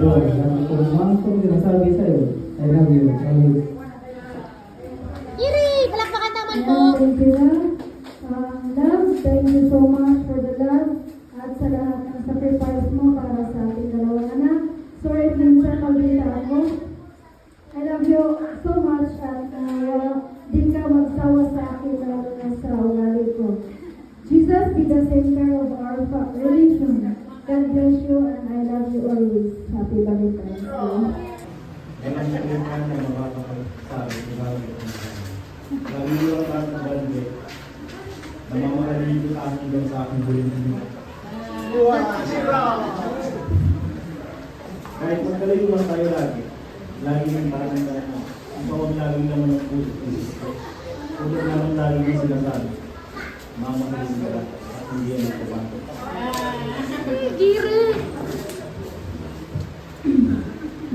Ang kung sinasabi sa'yo, I love you, always. Kiri! Palakpakan naman po! Thank you, love. Thank you so much for the love at sa lahat ng sacrifice mo para sa ating dalawang anak. Sorry, minsan mabita ako. I love you so much at di ka magsawa sa akin lalo na sa ugali ko. Jesus be the center of our relation. God bless you and I love you always. Happy Valentine's Day. Ganang naging na makakapagsabi, lagi mo lang parang nabalde. Namamahalin ko sa akin doon sa aking buling dito. Kahit magkalayo lang tayo lagi, lagi yung parang ang pawag lagi naman ng puso. Kung naman lagi yung sinasabi, mamahalin ka at hindi yan nagpabago. Kiri!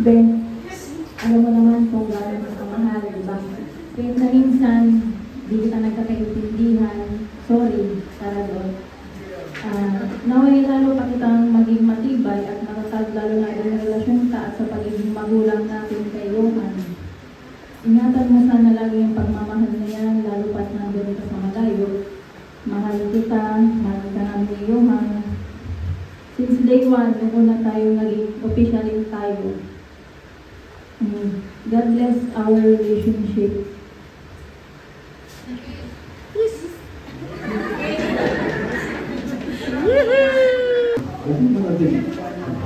Ben, alam mo naman kung gano'n ang kamahal, diba? Kahit na minsan, di kita nagkakaintindihan, sorry, para doon. Naway lalo pa kitang maging matibay at matatag lalo na yung relasyon ka at sa pagiging magulang natin kay Johan. Ingatan mo sana lagi yung pagmamahal na yan, lalo pat nandun ka sa malayo. Mahal kita, mahal ka namin ni Johan. Since day one, nung una tayo naging officially tayo. God bless our relationship. Huwag mo natin,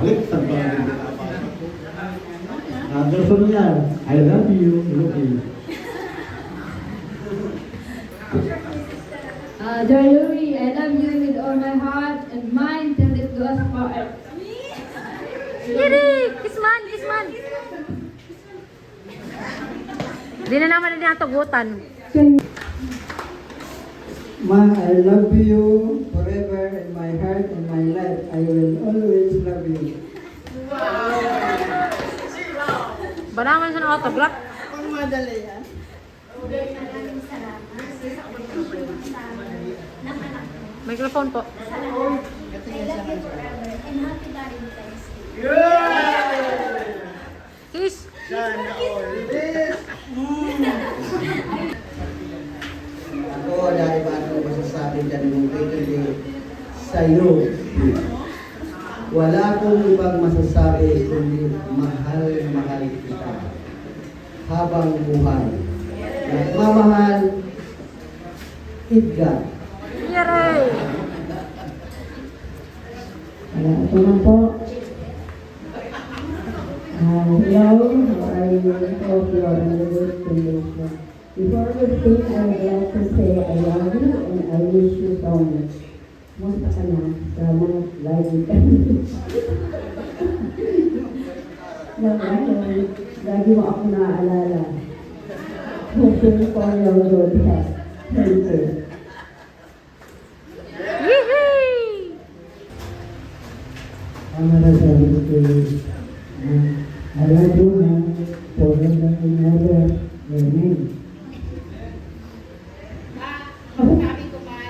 baliktad ba natin gusto niya, I love you, okay. Dear Yuri, I love you with all my heart and mind till it goes forever. Kiri! Kisman! Kisman! Hindi na naman na natugutan. Ma, I love you forever in my heart and my life. I will always love you. Ba naman siya ng autograph? Microphone po. Kiss! Ako, dahil ba ano masasabi dyan ng kundi sa'yo. Wala akong ibang masasabi kundi mahal kita habang buhay. Nagmamahal, Edgar. Yay! Ito na po. Hello, how are you? Hope you are in a good condition. Before we speak, I would like to say I love you and I wish you so much. Musta ka na? Sana lagi ka. Lagi mo ako naaalala. Hoping for your good health. Thank you. Yee! Ang narasabi ko kayo, I love you, man, forever and ever, amen.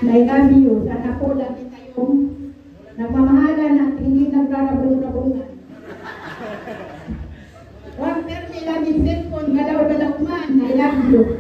I love you. Sana po lagi tayong nagmamahalan at hindi nagrarabol-rabulan. Huwag pero kailangan cellphone, galaw-galaw man. I love you.